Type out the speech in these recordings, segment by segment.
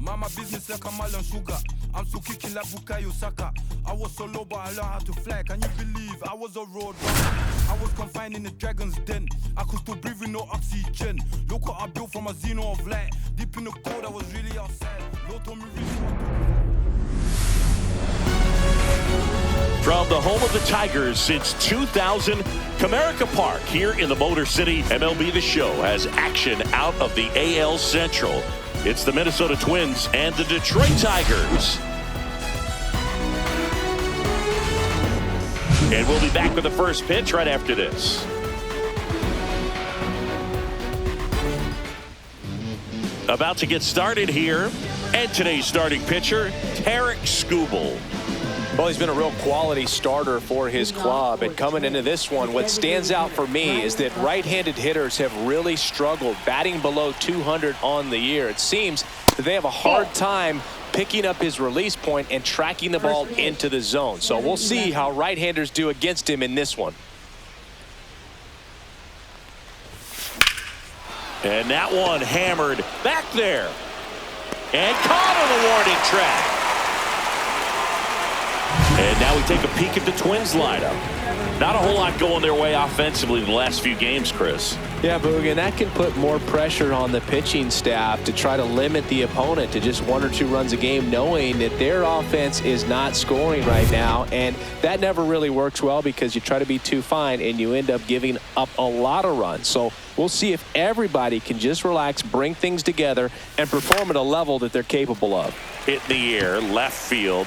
Mama business like a melon sugar. I'm still kicking like Bukayo Saka. I was so low, but I learned how to fly. Can you believe I was a road runner? I was confined in the dragon's den. I could still breathe with no oxygen. Look what I built from a xeno of light. Deep in the cold, I was really outside. Lord told me From the home of the Tigers since 2000, Comerica Park here in the Motor City. MLB The Show has action out of the AL Central. It's the Minnesota Twins and the Detroit Tigers. And we'll be back with the first pitch right after this. About to get started here. And today's starting pitcher, Tarik Skubal. Well, he's been a real quality starter for his club. And coming into this one, what stands out for me is that right-handed hitters have really struggled, batting below 200 on the year. It seems that they have a hard time picking up his release point and tracking the ball into the zone. So we'll see how right-handers do against him in this one. And that one hammered back there. And caught on the warning track. And now we take a peek at the Twins lineup. Not a whole lot going their way offensively in the last few games, Chris. Yeah, Boog, and that can put more pressure on the pitching staff to try to limit the opponent to just 1 or 2 runs a game, knowing that their offense is not scoring right now. And that never really works well because you try to be too fine and you end up giving up a lot of runs. So we'll see if everybody can just relax, bring things together, and perform at a level that they're capable of. Hit in the air, left field.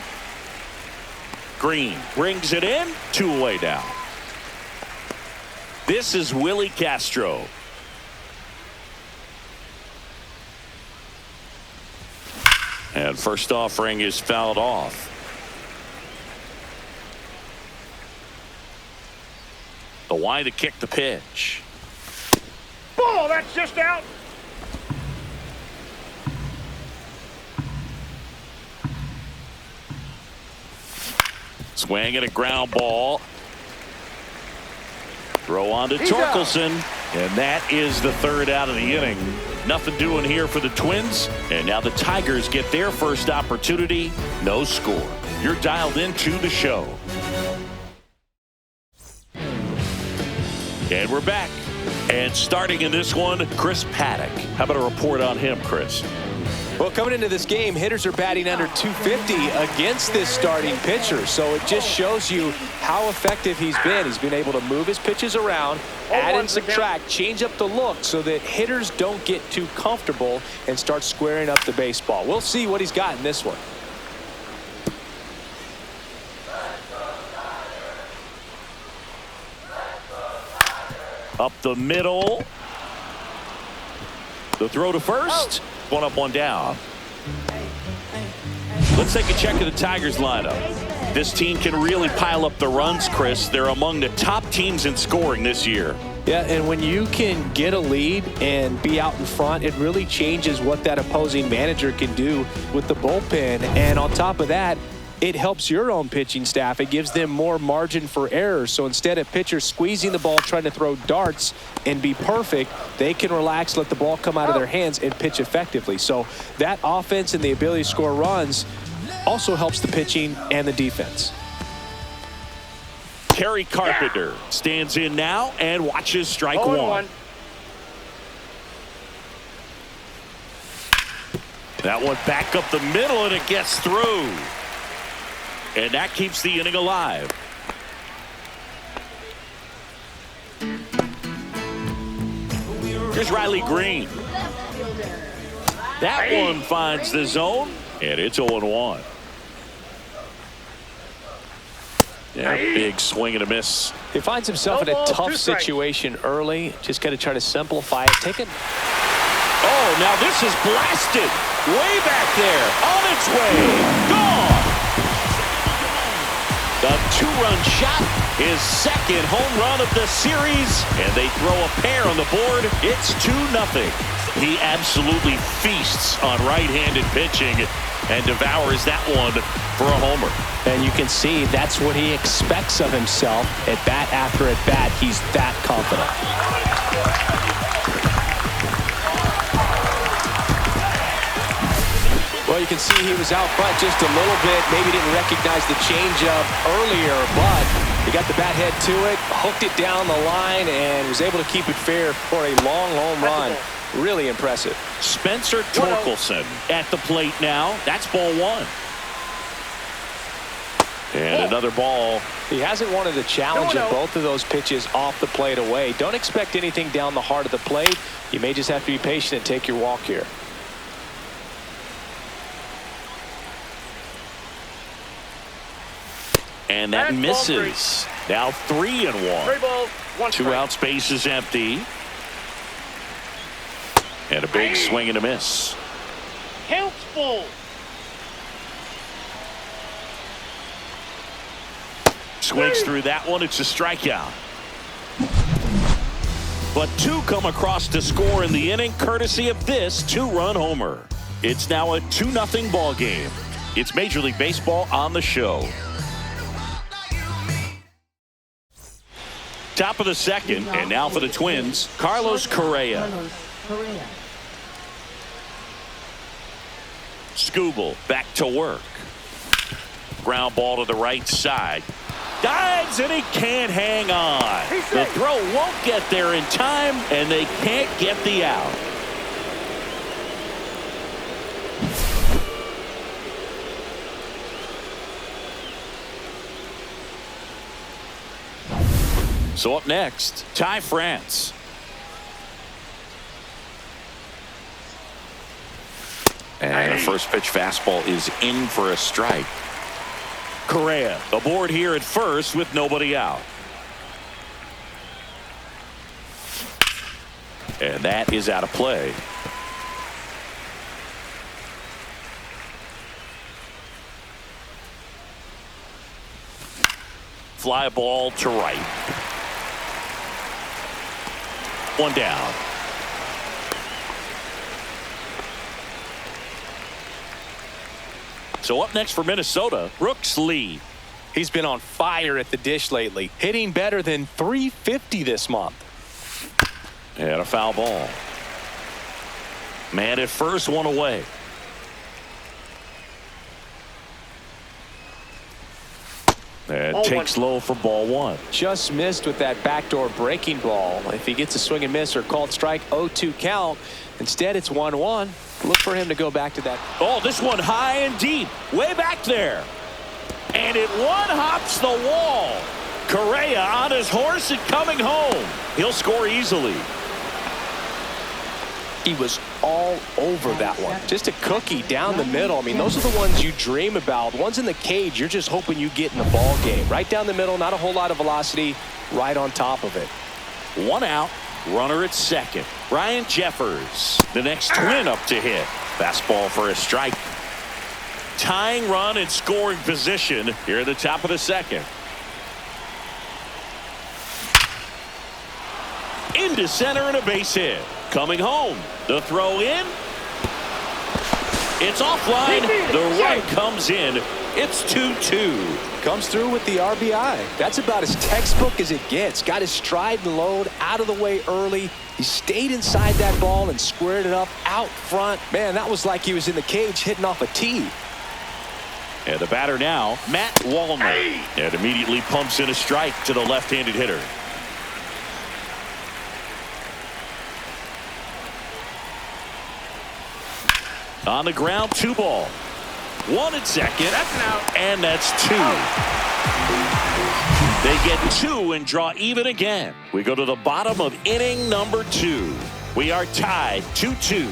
Green brings it in, 2 away now. This is Willie Castro. And first offering is fouled off. The wide to kick the pitch. Ball, that's just out. Swing and a ground ball. Throw on to Torkelson. And that is the 3rd out of the inning. Nothing doing here for the Twins. And now the Tigers get their first opportunity. No score. You're dialed into the show. And we're back. And starting in this one, Chris Paddock. How about a report on him, Chris? Well, coming into this game, hitters are batting under 250 against this starting pitcher. So it just shows you how effective he's been. He's been able to move his pitches around, add and subtract, change up the look so that hitters don't get too comfortable and start squaring up the baseball. We'll see what he's got in this one. Up the middle. The throw to first. 1 up, 1 down. Let's take a check of the Tigers lineup. This team can really pile up the runs, Chris. They're among the top teams in scoring this year. Yeah, and when you can get a lead and be out in front, it really changes what that opposing manager can do with the bullpen. And on top of that, it helps your own pitching staff. It gives them more margin for error. So instead of pitchers squeezing the ball, trying to throw darts and be perfect, they can relax, let the ball come out of their hands and pitch effectively. So that offense and the ability to score runs also helps the pitching and the defense. Terry Carpenter stands in now and watches strike 1. That one back up the middle, and it gets through. And that keeps the inning alive. Here's Riley Green. That one finds the zone, and it's 0-1. Yeah, big swing and a miss. He finds himself in a tough situation early. Just got to try to simplify it. Take it. Oh, now this is blasted. Way back there. On its way. Gone. The 2-run shot, his 2nd home run of the series, and they throw a pair on the board. It's 2-0. He absolutely feasts on right-handed pitching. and devours that one for a homer. And you can see that's what he expects of himself at bat after at bat. He's that confident. Well, you can see he was out front just a little bit. Maybe didn't recognize the changeup earlier, but he got the bat head to it, hooked it down the line, and was able to keep it fair for a long home run. Really impressive. Spencer Torkelson at the plate now. That's ball one. And another ball. He hasn't wanted a challenge in both of those pitches off the plate away. Don't expect anything down the heart of the plate. You may just have to be patient and take your walk here. And that misses. Now 3-1. 3 balls, 1 Two strike. outs, base is empty. And a big swing and a miss. Count's full. Swings through that one. It's a strikeout. But two come across to score in the inning, courtesy of this 2-run homer. It's now a 2-0 ball game. It's Major League Baseball on the show. Top of the second, and now for the Twins, Carlos Correa. Skubal back to work. Ground ball to the right side. Dives, and he can't hang on. The throw won't get there in time, and they can't get the out. So up next, Ty France. And a first pitch fastball is in for a strike. Correa aboard here at first with nobody out. And that is out of play. Fly ball to right. One down. So up next for Minnesota, Brooks Lee. He's been on fire at the dish lately, hitting better than .350 this month. And a foul ball. Man at first, one away. And takes low for ball one. Just missed with that backdoor breaking ball. If he gets a swing and miss or called strike, 0-2 count. Instead, it's 1-1. Look for him to go back to that. Oh, this one high and deep, way back there. And it one-hops the wall. Correa on his horse and coming home. He'll score easily. He was all over that one. Just a cookie down the middle. I mean, those are the ones you dream about. Ones in the cage, you're just hoping you get in the ball game. Right down the middle, not a whole lot of velocity, right on top of it. One out, runner at second. Ryan Jeffers, the next Twin up to hit. Fastball for a strike. Tying run in scoring position here at the top of the second. Into center and a base hit. Coming home. The throw in. It's offline. The run comes in. It's 2-2. Comes through with the RBI. That's about as textbook as it gets. Got his stride and load out of the way early. He stayed inside that ball and squared it up out front. Man, that was like he was in the cage hitting off a tee. And the batter now, Matt Wallner. And immediately pumps in a strike to the left-handed hitter. On the ground, 2 ball. 1 at second. That's an out. And that's 2. They get 2 and draw even again. We go to the bottom of inning number 2. We are tied 2-2.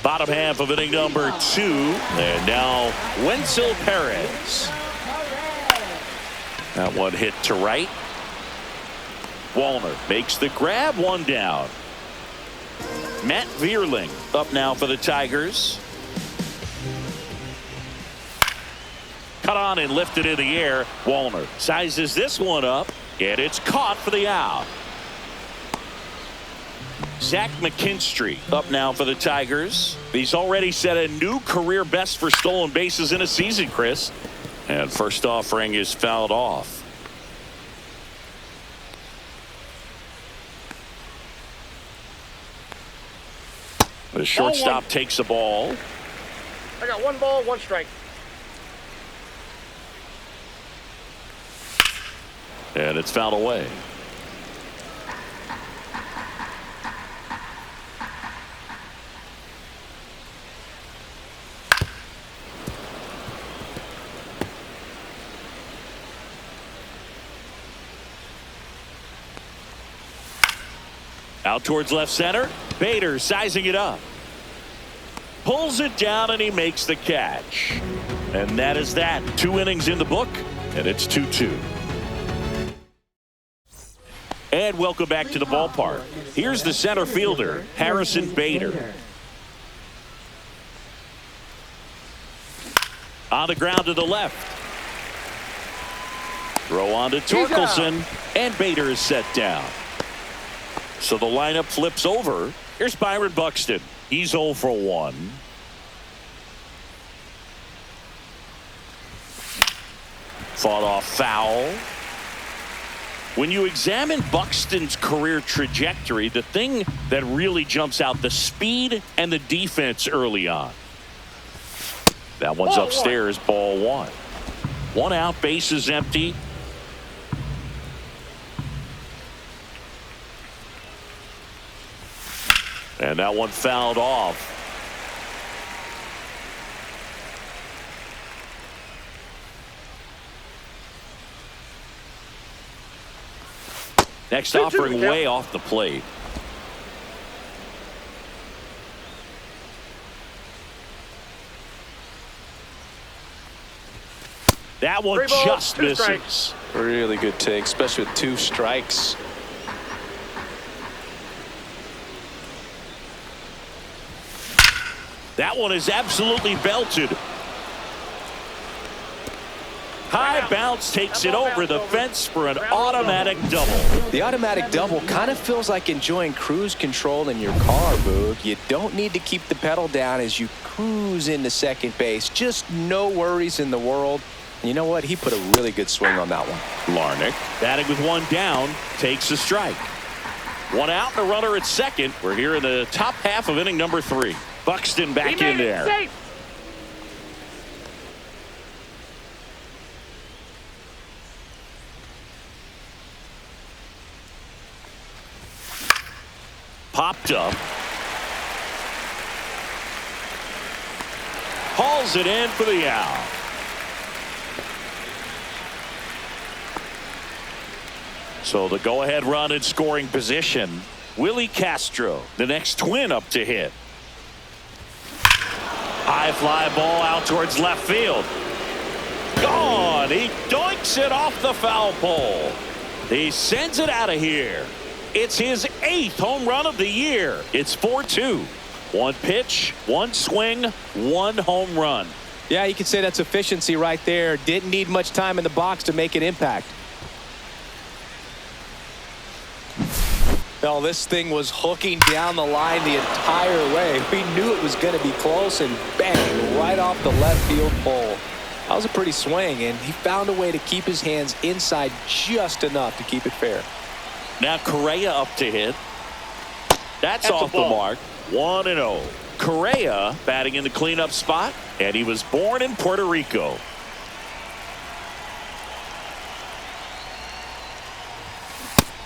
Bottom half of inning number 2. And now Wenzel Perez. That one hit to right. Wallner makes the grab, 1 down. Matt Vierling up now for the Tigers. Cut on and lifted in the air. Wallner sizes this one up, and it's caught for the out. Zach McKinstry up now for the Tigers. He's already set a new career best for stolen bases in a season, Chris. And first offering is fouled off. The shortstop takes the ball. I got 1 ball, 1 strike. And it's fouled away. Out towards left center. Bader sizing it up. Pulls it down and he makes the catch. And that is that. 2 innings in the book, and it's 2-2. And welcome back to the ballpark. Here's the center fielder, Harrison Bader. On the ground to the left. Throw on to Torkelson, and Bader is set down. So the lineup flips over. Here's Byron Buxton. He's 0 for 1. Fought off foul. When you examine Buxton's career trajectory, the thing that really jumps out, the speed and the defense early on. That one's upstairs, ball 1. 1 out, bases empty. And that one fouled off. Next offering way off the plate. That one just misses. Really good take, especially with 2 strikes. That one is absolutely belted. High bounce takes it over the fence for an automatic double. The automatic double kind of feels like enjoying cruise control in your car, Boog. You don't need to keep the pedal down as you cruise into second base. Just no worries in the world. And you know what? He put a really good swing on that one. Larnach, batting with 1 down, takes a strike. 1 out and a runner at second. We're here in the top half of inning number 3. Buxton back in there. Safe. Popped up. Hauls it in for the out. So the go-ahead run in scoring position. Willie Castro, the next twin up to hit. High fly ball out towards left field. Gone. He doinks it off the foul pole. He sends it out of here. It's his 8th home run of the year. It's 4-2. 1 pitch, 1 swing, 1 home run. Yeah, you could say that's efficiency right there. Didn't need much time in the box to make an impact. No, this thing was hooking down the line the entire way. We knew it was going to be close, and bang, right off the left field pole. That was a pretty swing, and he found a way to keep his hands inside just enough to keep it fair. Now Correa up to hit. That's off the mark. 1-0. Correa batting in the cleanup spot, and he was born in Puerto Rico.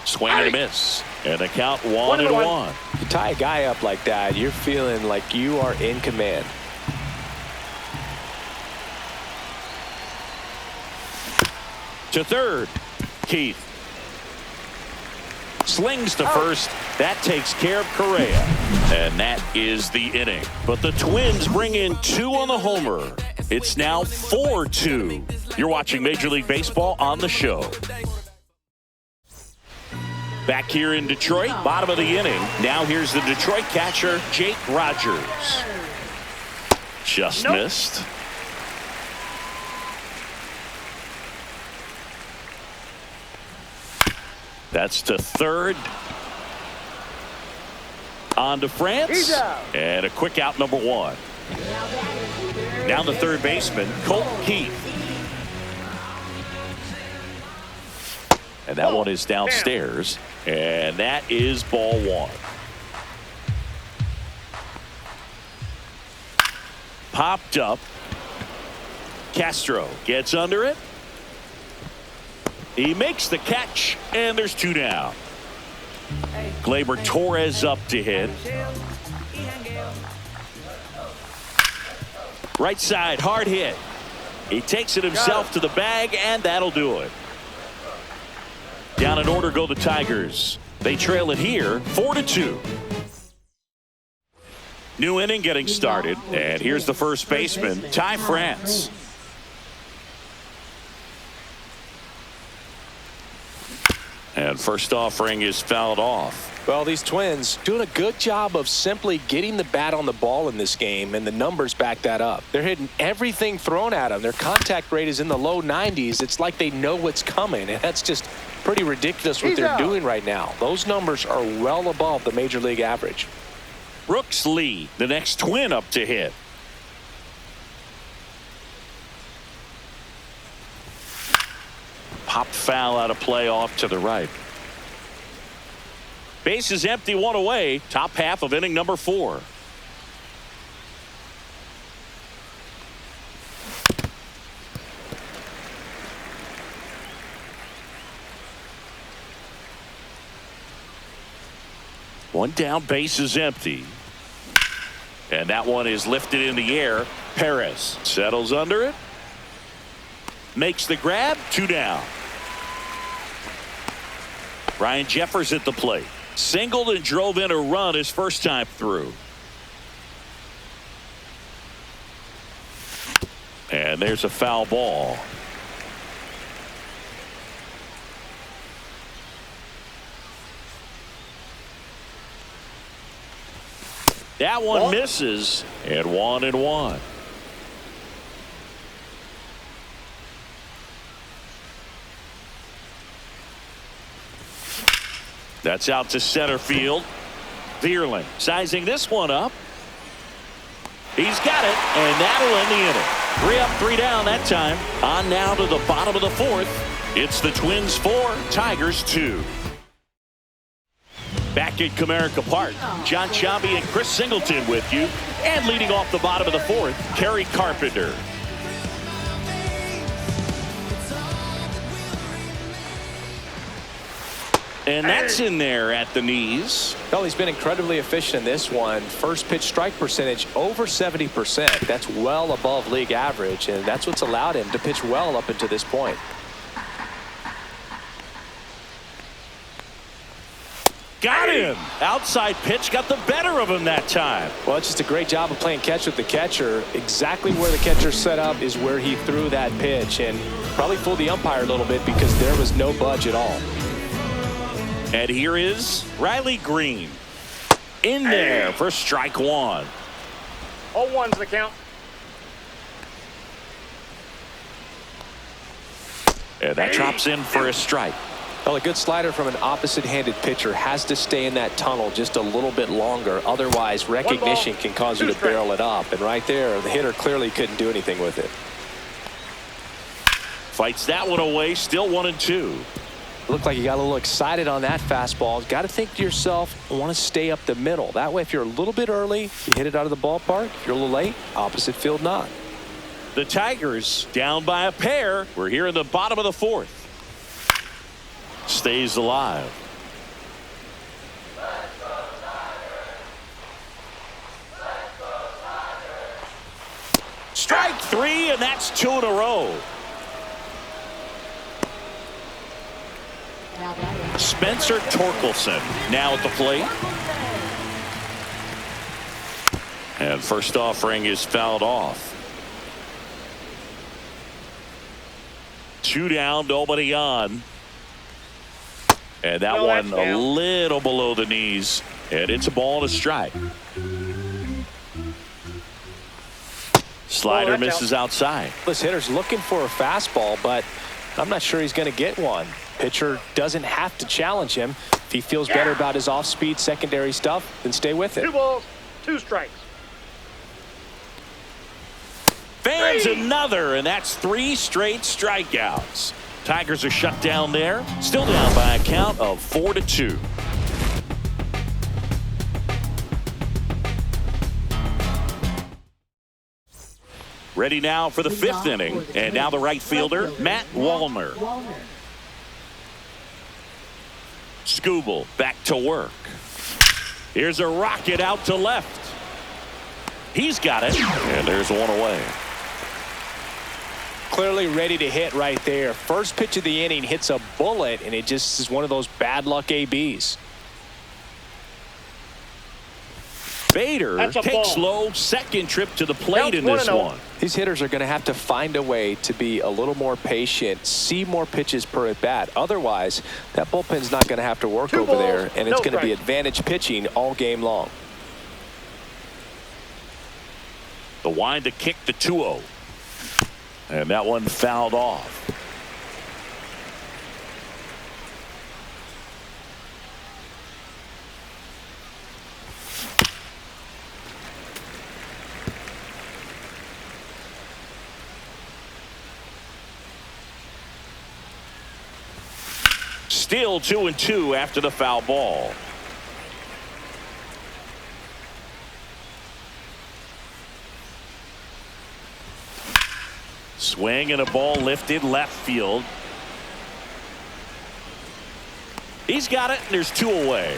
Swing and a miss. And the count 1-1. You tie a guy up like that, you're feeling like you are in command. To third. Keith. Slings to first. That takes care of Correa. And that is the inning. But the Twins bring in 2 on the homer. It's now 4-2. You're watching Major League Baseball on the show. Back here in Detroit, bottom of the inning. Now here's the Detroit catcher, Jake Rogers. Just missed. That's to third. On to France. And a quick out, number 1. Now the third baseman, Colt Keith. And that one is downstairs. And that is ball 1. Popped up. Castro gets under it. He makes the catch, and there's 2 down. Gleyber Torres up to hit. Right side, hard hit. He takes it himself to the bag, and that'll do it. Down in order go the Tigers. They trail it here 4-2. New inning getting started, and here's the first baseman, Ty France. And first offering is fouled off. Well, these Twins doing a good job of simply getting the bat on the ball in this game, and the numbers back that up. They're hitting everything thrown at them. Their contact rate is in the low 90s. It's like they know what's coming, and that's just pretty ridiculous what they're doing right now. Those numbers are well above the major league average. Brooks Lee, the next Twin up to hit. Popped foul out of play off to the right. Base is empty, 1 away. Top half of inning number 4. One down, base is empty. And that one is lifted in the air. Perez settles under it. Makes the grab, 2 down. Ryan Jeffers at the plate. Singled and drove in a run his first time through. And there's a foul ball. That one misses, and 1-1. That's out to center field. Vierling sizing this one up. He's got it, and that'll end the inning. 3 up, 3 down that time. On now to the bottom of the 4th. It's the Twins 4, Tigers 2. Back at Comerica Park, John Chambi and Chris Singleton with you. And leading off the bottom of the 4th, Kerry Carpenter. And that's in there at the knees. Well, he's been incredibly efficient in this one. First pitch strike percentage over 70%. That's well above league average, and that's what's allowed him to pitch well up until this point. Got him. Outside pitch got the better of him that time. Well, it's just a great job of playing catch with the catcher. Exactly where the catcher set up is where he threw that pitch, and probably fooled the umpire a little bit because there was no budge at all. And here is Riley Green. In there for strike 1. 0-1's the count. And that drops in for a strike. Well, a good slider from an opposite-handed pitcher has to stay in that tunnel just a little bit longer. Otherwise, recognition can cause you to barrel it up. And right there, the hitter clearly couldn't do anything with it. Fights that one away, still 1-2. Looked like you got a little excited on that fastball. Got to think to yourself, I want to stay up the middle. That way, if you're a little bit early, you hit it out of the ballpark. If you're a little late, opposite field not. The Tigers down by a pair. We're here in the bottom of the 4th. Stays alive. Strike 3, and that's 2 in a row. Spencer Torkelson now at the plate. And first offering is fouled off. 2 down, nobody on. And that one a little below the knees. And it's a ball and a strike. Slider misses outside. This hitter's looking for a fastball, but I'm not sure he's going to get one. Pitcher doesn't have to challenge him. If he feels better about his off-speed secondary stuff, then stay with it. 2 balls, 2 strikes. Fans another, and that's 3 straight strikeouts. Tigers are shut down there. Still down by a count of 4-2. Ready now for the 5th inning. And now the right fielder, Matt Wallner. Skubal back to work. Here's a rocket out to left. He's got it, and there's one away. Clearly ready to hit right there. First pitch of the inning hits a bullet, and it just is one of those bad luck ABs. Bader takes low, second trip to the plate in this one. These hitters are going to have to find a way to be a little more patient, see more pitches per at bat. Otherwise, that bullpen's not going to have to work over there, and it's going to be advantage pitching all game long. The wind to kick the 2-0. And that one fouled off. Still 2-2 after the foul ball. Swing and a ball lifted left field. He's got it, and there's 2 away.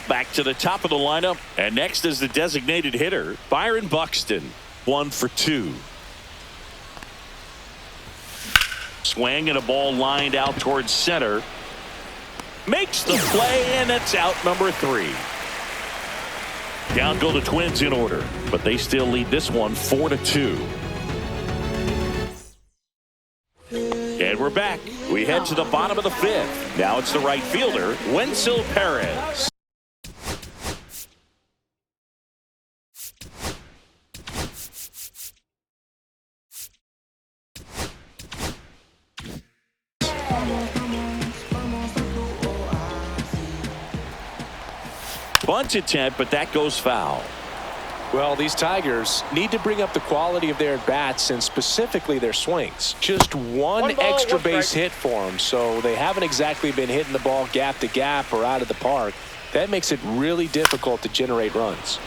Back to the top of the lineup, and next is the designated hitter, Byron Buxton, 1 for 2. Swing and a ball lined out towards center. Makes the play, and it's out number 3. Down go the Twins in order, but they still lead this one 4-2. And we're back. We head to the bottom of the 5th. Now it's the right fielder, Wenzel Perez. Bunt attempt, but that goes foul. Well, these Tigers need to bring up the quality of their at-bats and specifically their swings. Just one extra base hit for them, so they haven't exactly been hitting the ball gap to gap or out of the park. That makes it really difficult to generate runs.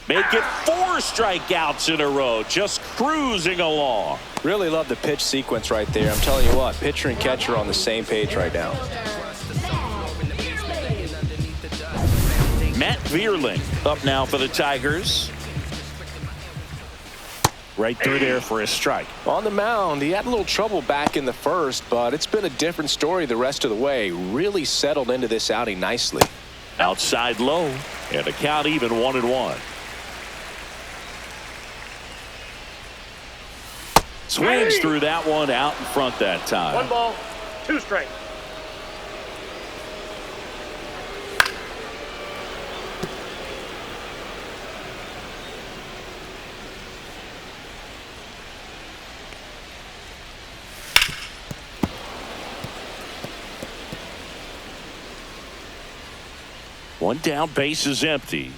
Make it 4 strikeouts in a row, just cruising along. Really love the pitch sequence right there. I'm telling you what, pitcher and catcher are on the same page right now. Matt Vierling up now for the Tigers. Right through there for a strike. On the mound, he had a little trouble back in the first, but it's been a different story the rest of the way. Really settled into this outing nicely. Outside low, and the count even 1-1. Swings through that one out in front that time. 1 ball, 2 strikes. One down, base is empty.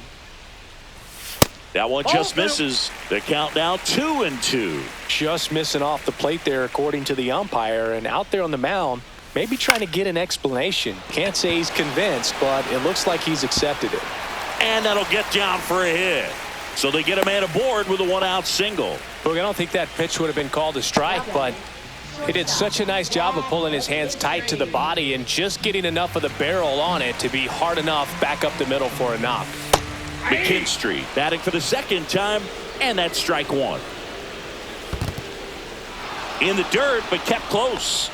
That one just misses. The count now 2-2. Just missing off the plate there according to the umpire, and out there on the mound maybe trying to get an explanation. Can't say he's convinced, but it looks like he's accepted it. And that'll get down for a hit. So they get a man aboard with a 1-out single. Look, I don't think that pitch would have been called a strike, but he did such a nice job of pulling his hands tight to the body and just getting enough of the barrel on it to be hard enough back up the middle for a knock. McKinstry batting for the 2nd time, and that's strike 1. In the dirt, but kept close.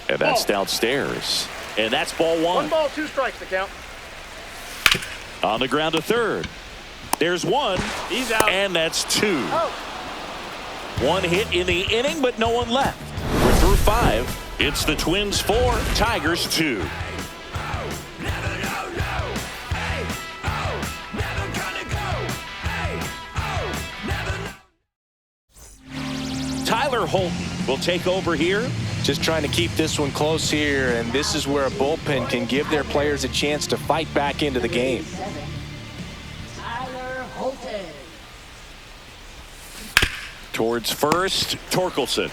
And that's downstairs. And that's ball 1. 1 ball, 2 strikes to count. On the ground to third. There's 1. He's out. And that's 2. Oh. One hit in the inning, but no one left. We're through 5. It's the Twins 4, Tigers 2. Tyler Holton will take over here. Just trying to keep this one close here, and this is where a bullpen can give their players a chance to fight back into the game. Tyler Holton. Towards first, Torkelson.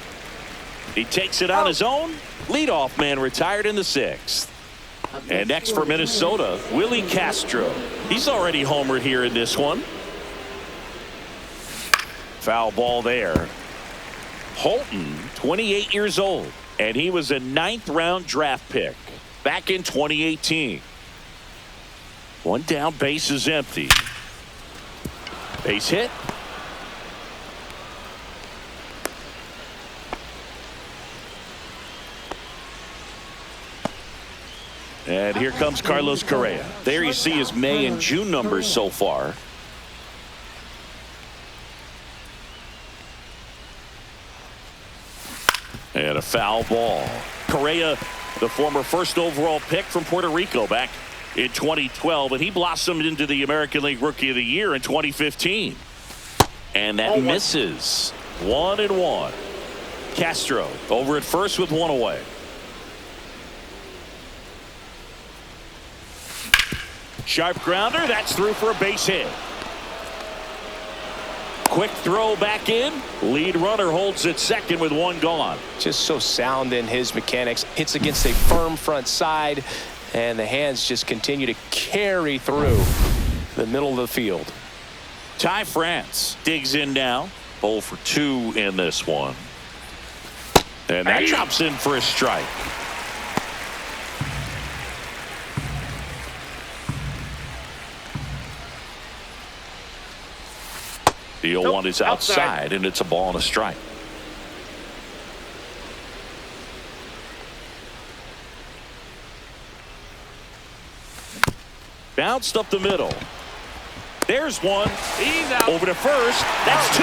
He takes it on his own. Leadoff man retired in the 6th. And next for Minnesota, Willie Castro. He's already homered here in this one. Foul ball there. Holton, 28 years old, and he was a 9th-round draft pick back in 2018. One down, base is empty. Base hit. And here comes Carlos Correa. There you see his May and June numbers so far. And a foul ball. Correa, the former first overall pick from Puerto Rico back in 2012, and he blossomed into the American League Rookie of the Year in 2015. And that misses. 1-1. Castro over at first with one away. Sharp grounder. That's through for a base hit. Quick throw back in. Lead runner holds at second with one gone. Just so sound in his mechanics. Hits against a firm front side, and the hands just continue to carry through the middle of the field. Ty France digs in now. 0 for 2 in this one. And that drops in for a strike. The 0-1 is outside, and it's a ball and a strike. Bounced up the middle. There's one. He's out. Over to first. That's 2.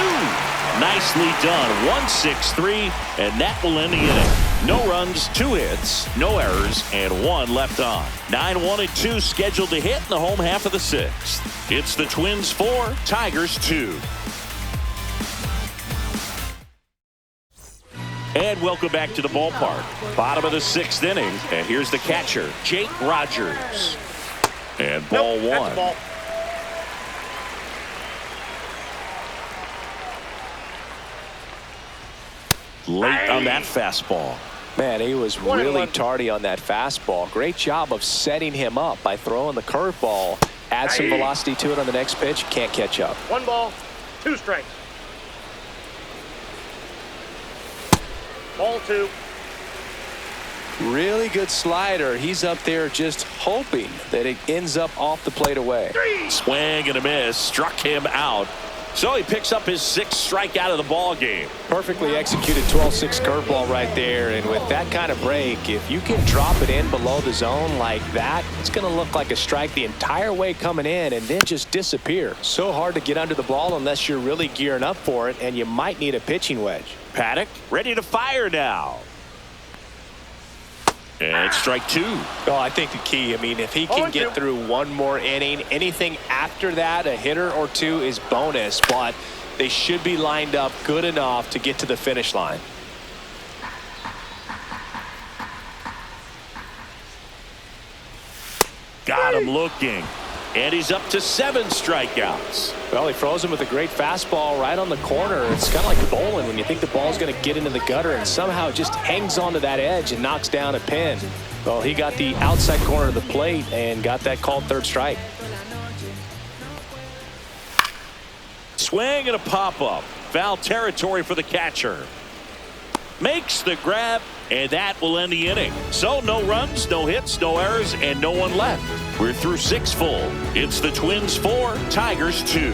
Nicely done. 1-6-3, and that will end the inning. No runs, 2 hits, no errors, and 1 left on. 9-1-2 scheduled to hit in the home half of the 6th. It's the Twins 4, Tigers 2. And welcome back to the ballpark. Bottom of the 6th inning, and here's the catcher, Jake Rogers. And ball 1. That's a ball. Late on that fastball. Man, he was really tardy on that fastball. Great job of setting him up by throwing the curveball. Add some velocity to it on the next pitch. Can't catch up. 1 ball, 2 strikes. Ball 2. Really good slider. He's up there just hoping that it ends up off the plate away. Swing and a miss. Struck him out. So he picks up his 6th strikeout of the ball game. Perfectly executed 12-6 curveball right there. And with that kind of break, if you can drop it in below the zone like that, it's going to look like a strike the entire way coming in and then just disappear. So hard to get under the ball unless you're really gearing up for it, and you might need a pitching wedge. Paddock ready to fire now. And it's strike 2. Oh, I think the key, I mean, if he can get through one more inning, anything after that, a hitter or 2 is bonus, but they should be lined up good enough to get to the finish line. Got him looking. And he's up to 7 strikeouts. Well, he froze him with a great fastball right on the corner. It's kind of like bowling when you think the ball's going to get into the gutter and somehow it just hangs onto that edge and knocks down a pin. Well, he got the outside corner of the plate and got that called 3rd strike. Swing and a pop-up. Foul territory for the catcher. Makes the grab, and that will end the inning. So no runs, no hits, no errors, and no one left. We're through 6 full. It's the Twins 4, Tigers 2.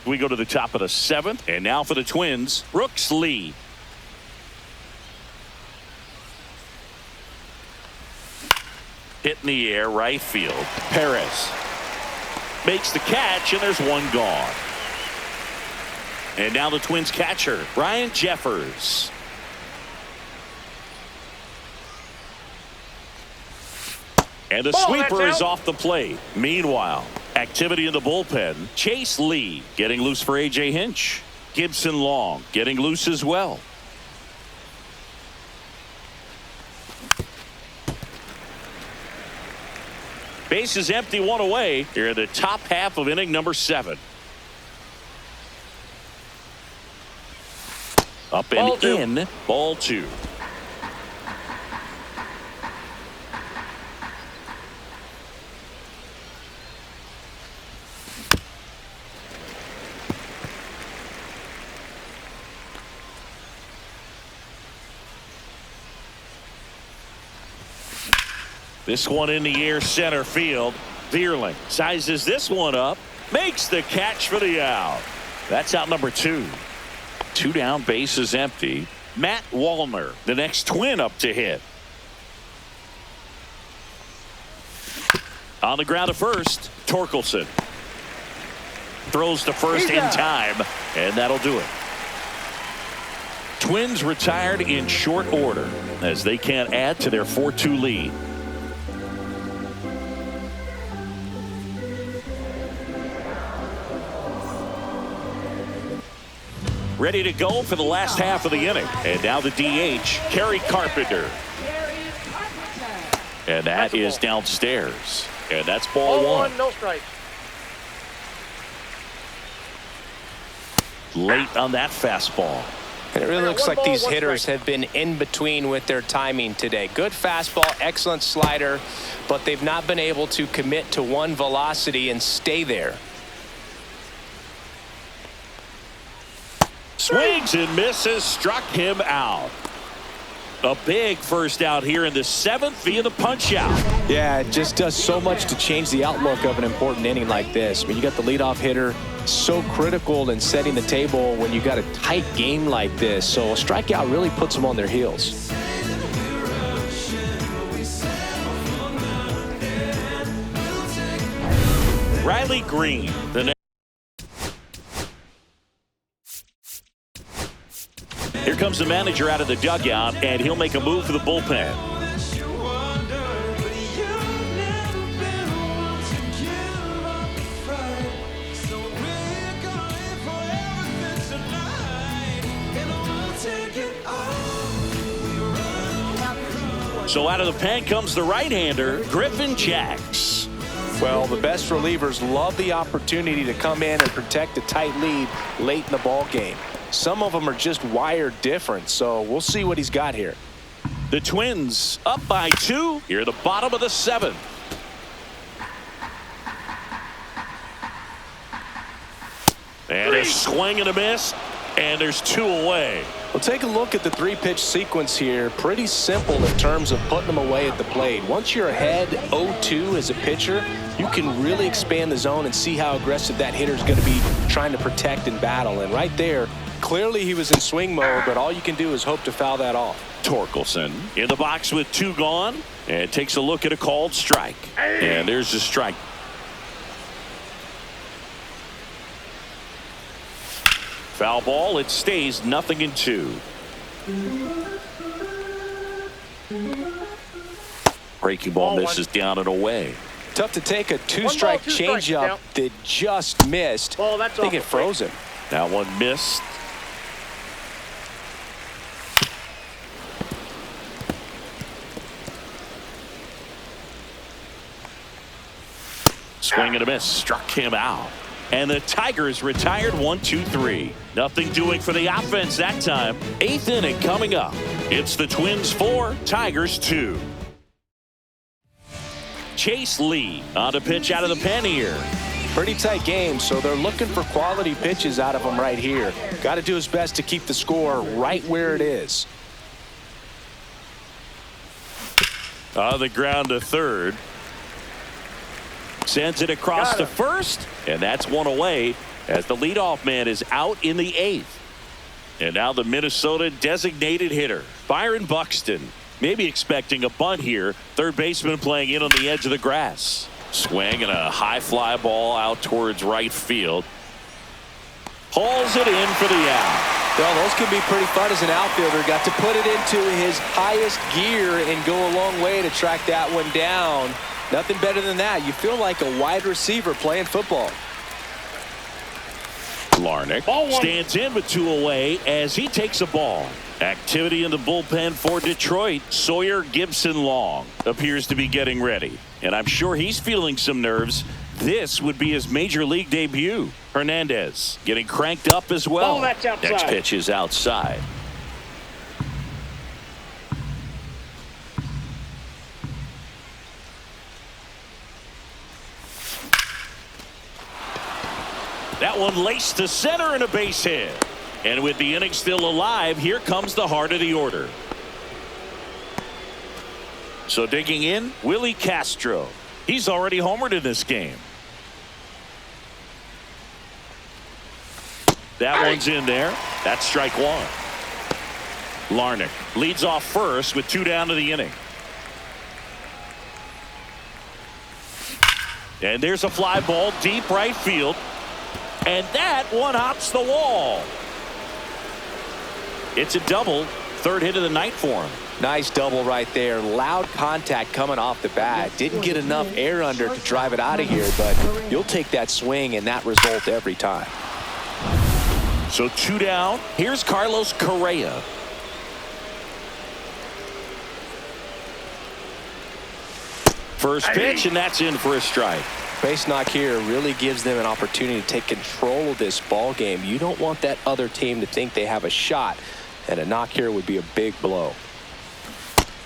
We go to the top of the 7th, and now for the Twins, Brooks Lee. Hit in the air, right field. Perez makes the catch, and there's one gone. And now the Twins catcher, Brian Jeffers. And the sweeper is off the plate. Meanwhile, activity in the bullpen. Chase Lee getting loose for A.J. Hinch. Gibson Long getting loose as well. Base is empty, one away here in the top half of inning number 7. Up and in, ball 2. This one in the air, center field. Vierling sizes this one up, makes the catch for the out. That's out number 2. 2 down, base is empty. Matt Wallner, the next Twin up to hit. On the ground to first, Torkelson. Throws to first in time, and that'll do it. Twins retired in short order as they can't add to their 4-2 lead. Ready to go for the last half of the inning. And now the DH, Kerry Carpenter. And that is downstairs. And that's ball 1. No strikes. Late on that fastball. And it really looks like these hitters have been in between with their timing today. Good fastball, excellent slider, but they've not been able to commit to one velocity and stay there. Swings and misses, struck him out. A big first out here in the 7th via the punch out. Yeah, it just does so much to change the outlook of an important inning like this. I mean, you got the leadoff hitter, so critical in setting the table when you got a tight game like this. So a strikeout really puts them on their heels. Riley Green, the next. Here comes the manager out of the dugout, and he'll make a move for the bullpen. So out of the pen comes the right-hander, Griffin Jax. Well, the best relievers love the opportunity to come in and protect a tight lead late in the ball game. Some of them are just wired different, so we'll see what he's got here. The Twins up by 2 here at the bottom of the 7th. And a swing and a miss, and there's 2 away. Well, take a look at the 3-pitch sequence here. Pretty simple in terms of putting them away at the plate. Once you're ahead 0-2 as a pitcher, you can really expand the zone and see how aggressive that hitter is going to be trying to protect and battle. And right there, clearly he was in swing mode, but all you can do is hope to foul that off. Torkelson in the box with 2 gone, and takes a look at a called strike. And there's the strike. Foul ball, it stays 0-2. Breaking ball misses down and away. Tough to take a 2-strike changeup that just missed. I think it froze him. That one missed. Swing and a miss, struck him out. And the Tigers retired 1-2-3. Nothing doing for the offense that time. 8th inning coming up. It's the Twins 4, Tigers 2. Chase Lee on to pitch out of the pen here. Pretty tight game, so they're looking for quality pitches out of him right here. Got to do his best to keep the score right where it is. On the ground to third. Sends it across to first, and that's 1 away as the leadoff man is out in the 8th. And now the Minnesota designated hitter, Byron Buxton. Maybe expecting a bunt here. Third baseman playing in on the edge of the grass. Swing and a high fly ball out towards right field. Hauls it in for the out. Well, those can be pretty fun as an outfielder. Got to put it into his highest gear and go a long way to track that one down. Nothing better than that. You feel like a wide receiver playing football. Larnach stands in with 2 away as he takes a ball. Activity in the bullpen for Detroit. Sawyer Gibson Long appears to be getting ready. And I'm sure he's feeling some nerves. This would be his major league debut. Hernandez getting cranked up as well. Ball, that's outside. Next pitch is outside. That one laced to center and a base hit. And with the inning still alive, here comes the heart of the order. So digging in, Willie Castro. He's already homered in this game. That one's in there. That's strike 1. Larnach leads off first with 2 down to the inning. And there's a fly ball deep right field. And that one hops the wall. It's a double. 3rd hit of the night for him. Nice double right there. Loud contact coming off the bat. Didn't get enough air under to drive it out of here, but you'll take that swing and that result every time. So 2 down. Here's Carlos Correa. First pitch, and that's in for a strike. Base knock here really gives them an opportunity to take control of this ball game. You don't want that other team to think they have a shot, and a knock here would be a big blow.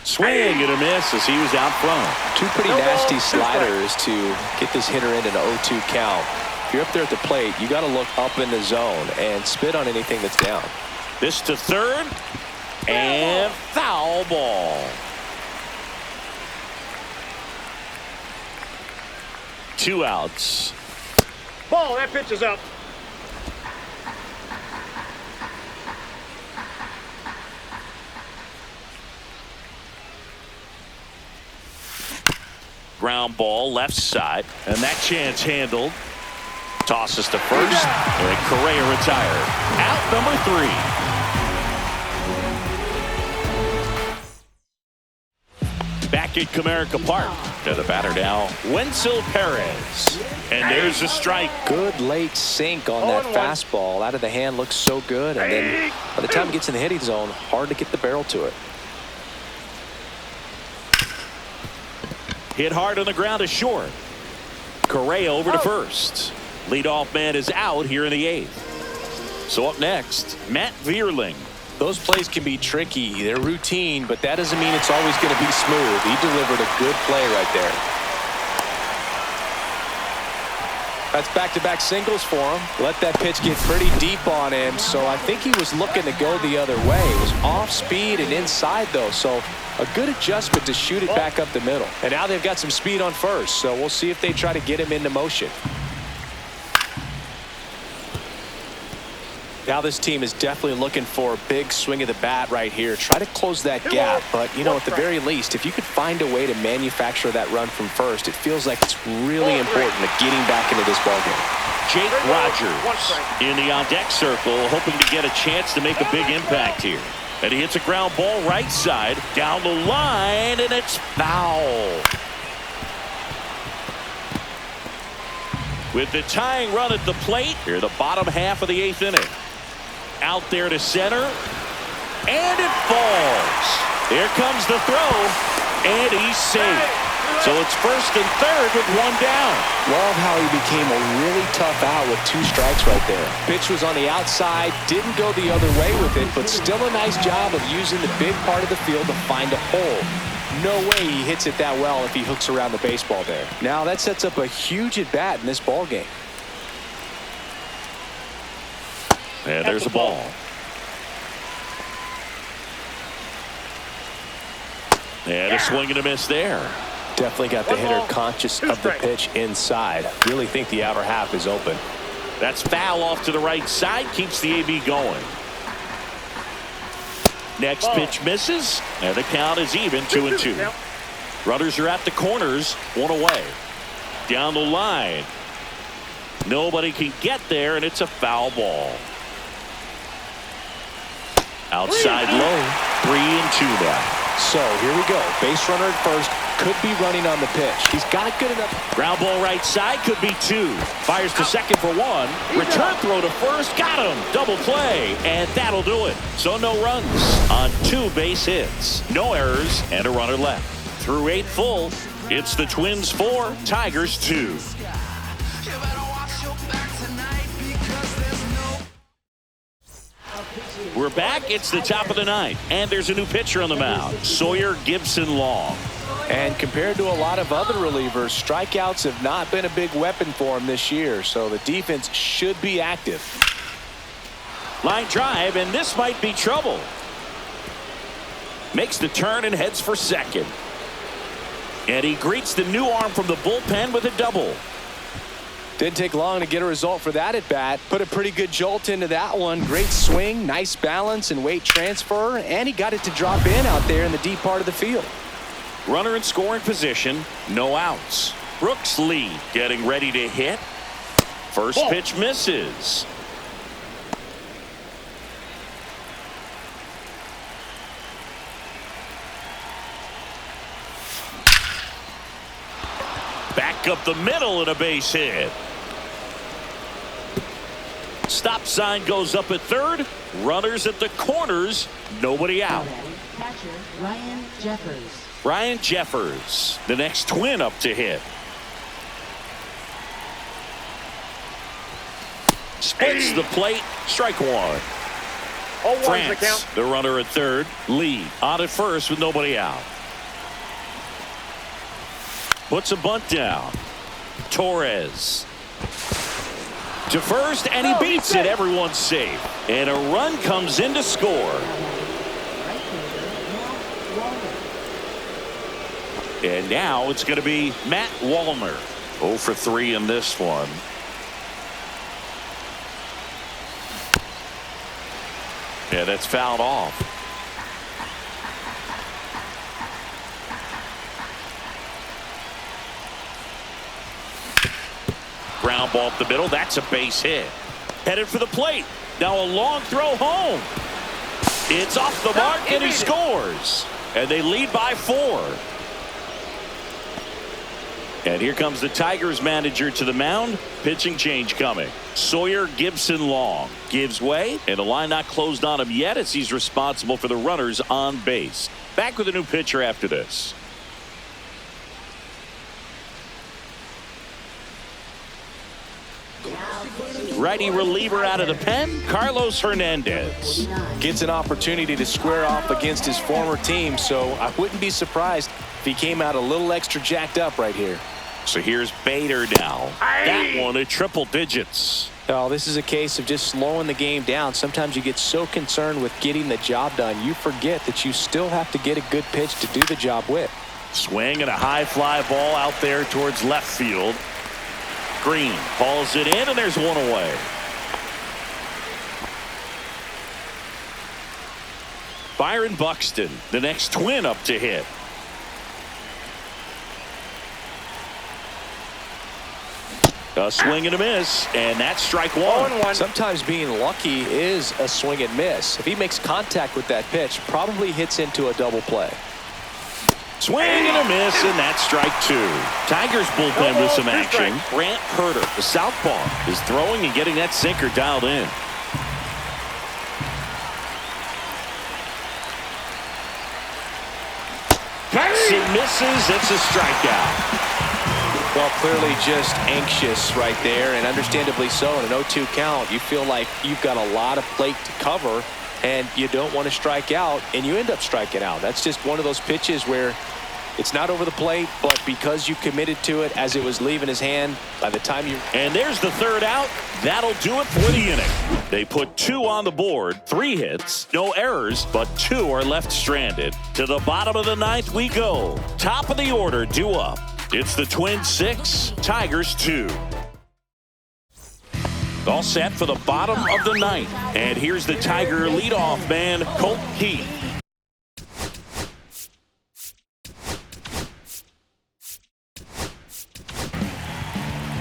Swing and a miss as he was out front. 2 pretty nasty sliders to get this hitter into an 0-2 count. If you're up there at the plate, you got to look up in the zone and spit on anything that's down. This to third, and foul ball. 2 outs. Ball, that pitch is up. Ground ball left side, and that chance handled. Tosses to first, and Correa retired. Out number 3. Back at Comerica Park. To the batter now, Wenzel Perez. And there's a strike. Good late sink on that fastball. Out of the hand, looks so good. And then by the time it gets in the hitting zone, hard to get the barrel to it. Hit hard on the ground to short. Correa over to first. Leadoff man is out here in the 8th. So up next, Matt Vierling. Those plays can be tricky. They're routine, but that doesn't mean it's always going to be smooth. He delivered a good play right there. That's back-to-back singles for him. Let that pitch get pretty deep on him, so I think he was looking to go the other way. It was off speed and inside, though, so a good adjustment to shoot it back up the middle. And now they've got some speed on first, so we'll see if they try to get him into motion. Now this team is definitely looking for a big swing of the bat right here. Try to close that gap, but, you know, at the very least, if you could find a way to manufacture that run from first, it feels like it's really important to getting back into this ballgame. Jake Rogers in the on-deck circle, hoping to get a chance to make a big impact here. And he hits a ground ball right side, down the line, and it's foul. With the tying run at the plate, here the bottom half of the 8th inning. Out there to center, and it falls. Here comes the throw, and he's safe. So it's first and third with 1 down. Love how he became a really tough out with 2 strikes right there. Pitch was on the outside, didn't go the other way with it, but still a nice job of using the big part of the field to find a hole. No way he hits it that well if he hooks around the baseball there. Now that sets up a huge at-bat in this ball game. And there's a ball. And a swing and a miss there. Definitely got the hitter conscious of the pitch inside. Really think the outer half is open. That's foul off to the right side. Keeps the AB going. Next pitch misses, and the count is even 2-2. Runners are at the corners, 1 away. Down the line. Nobody can get there, and it's a foul ball. Outside low, 3-2 now. So here we go. Base runner at first. Could be running on the pitch. He's got it good enough. Ground ball right side, could be 2. Fires to second for 1. Return throw to first, got him. Double play, and that'll do it. So no runs on 2 base hits. No errors, and a runner left. Through 8 full, it's the Twins 4, Tigers 2. We're back. It's the top of the 9th, and there's a new pitcher on the mound, Sawyer Gibson-Long. And compared to a lot of other relievers, strikeouts have not been a big weapon for him this year, so the defense should be active. Line drive, and this might be trouble. Makes the turn and heads for second. And he greets the new arm from the bullpen with a double. Didn't take long to get a result for that at bat. Put a pretty good jolt into that one. Great swing, nice balance and weight transfer, and he got it to drop in out there in the deep part of the field. Runner in scoring position, no outs. Brooks lead, getting ready to hit. First pitch misses. Back up the middle and a base hit. Stop sign goes up at third. Runners at the corners. Nobody out. Catcher Ryan Jeffers. Ryan Jeffers, the next Twin up to hit. Splits the plate. Strike 1. 0-1's the France, count. the runner at third. Lee on at first with nobody out. Puts a bunt down. Torres to first, and he beats it. Everyone's safe. And a run comes in to score. And now it's going to be Matt Wallner. 0 for 3 in this one. Yeah, that's fouled off. Ground ball up the middle. That's a base hit. Headed for the plate. Now a long throw home. It's off the mark, and he scores. And they lead by 4. And here comes the Tigers manager to the mound. Pitching change coming. Sawyer Gibson-Long gives way, and the line not closed on him yet as he's responsible for the runners on base. Back with a new pitcher after this. Righty reliever out of the pen, Carlos Hernandez. Gets an opportunity to square off against his former team, so I wouldn't be surprised if he came out a little extra jacked up right here. So here's Bader now. That one at triple digits. Oh, this is a case of just slowing the game down. Sometimes you get so concerned with getting the job done, you forget that you still have to get a good pitch to do the job with. Swing and a high fly ball out there towards left field. Green hauls it in, and there's one away. Byron Buxton, the next Twin up to hit. A swing and a miss, and that's strike 1. Sometimes being lucky is a swing and miss. If he makes contact with that pitch, probably hits into a double play. Swing and a miss, and that's strike 2. Tigers bullpen with some action. Grant Herter, the southpaw, is throwing and getting that sinker dialed in. And misses. It's a strikeout. Well, clearly just anxious right there, and understandably so. In an 0-2 count, you feel like you've got a lot of plate to cover, and you don't want to strike out, and you end up striking out. That's just one of those pitches where it's not over the plate, but because you committed to it as it was leaving his hand, by the time you... And there's the third out. That'll do it for the inning. They put 2 on the board, 3 hits, no errors, but 2 are left stranded. To the bottom of the 9th we go. Top of the order due up. It's the Twins 6, Tigers 2. All set for the bottom of the 9th. And here's the Tiger leadoff man, Colt Keith.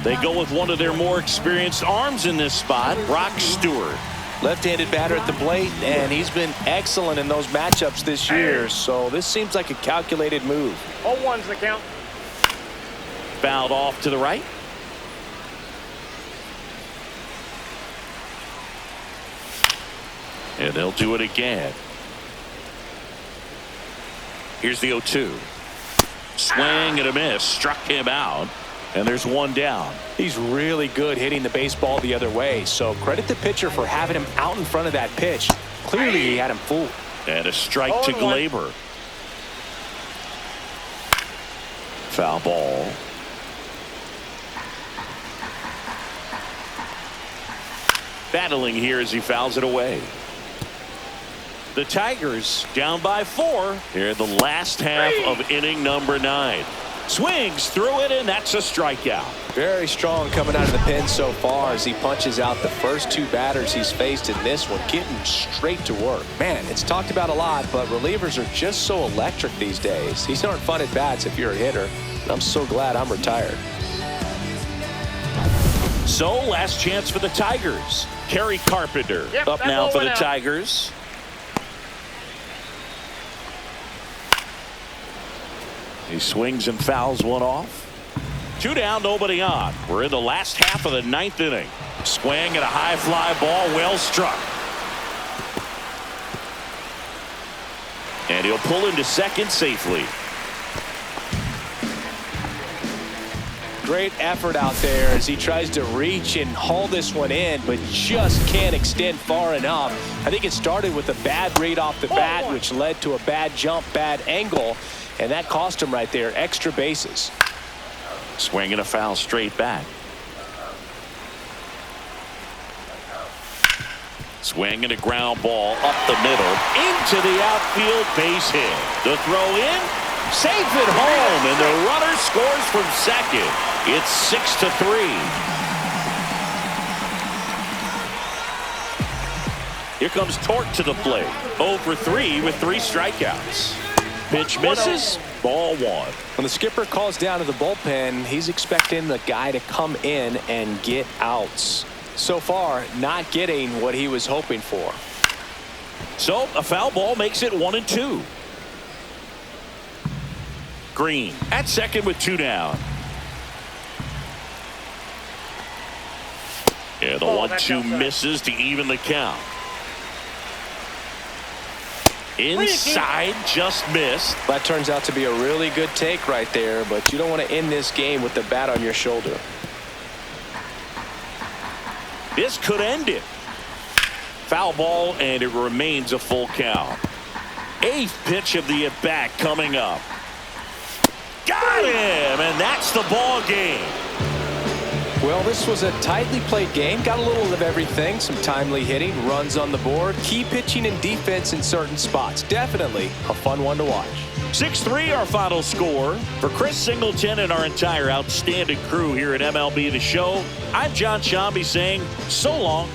They go with one of their more experienced arms in this spot, Brock Stewart. Left-handed batter at the plate, and he's been excellent in those matchups this year, so this seems like a calculated move. 0-1's the count. Fouled off to the right. And they'll do it again. Here's the 0-2. Swing and a miss. Struck him out. And there's one down. He's really good hitting the baseball the other way, so credit the pitcher for having him out in front of that pitch. Clearly he had him fooled. And a strike to Glaber. Foul ball. Battling here as he fouls it away. The Tigers down by 4 here in the last half of inning number 9. Swings through it, and that's a strikeout. Very strong coming out of the pen so far as he punches out the first 2 batters he's faced in this one, getting straight to work. Man, it's talked about a lot, but relievers are just so electric these days. These aren't fun at bats if you're a hitter. I'm so glad I'm retired. So, last chance for the Tigers. Kerry Carpenter up now for the Tigers. He swings and fouls one off. 2 down, nobody on. We're in the last half of the 9th inning. Swing and a high fly ball, well struck. And he'll pull into second safely. Great effort out there as he tries to reach and haul this one in, but just can't extend far enough. I think it started with a bad read off the bat, which led to a bad jump, bad angle, and that cost him right there. Extra bases. Swing and a foul straight back. Swing and a ground ball up the middle into the outfield, base hit. The throw in, safe at home, and the runner scores from second. It's 6-3. Here comes Torque to the plate. 0 for 3 with 3 strikeouts. Pitch misses. Ball 1. When the skipper calls down to the bullpen, he's expecting the guy to come in and get outs. So far, not getting what he was hoping for. So a foul ball makes it 1-2. Green at second with 2 down. Yeah, the 1-2 misses to even the count. Inside, just missed. That turns out to be a really good take right there, but you don't want to end this game with the bat on your shoulder. This could end it. Foul ball, and it remains a full count. 8th pitch of the at-bat coming up. Got him, and that's the ball game. Well, this was a tightly played game. Got a little of everything. Some timely hitting, runs on the board, key pitching and defense in certain spots. Definitely a fun one to watch. 6-3 our final score. For Chris Singleton and our entire outstanding crew here at MLB The Show, I'm John Shambi saying so long.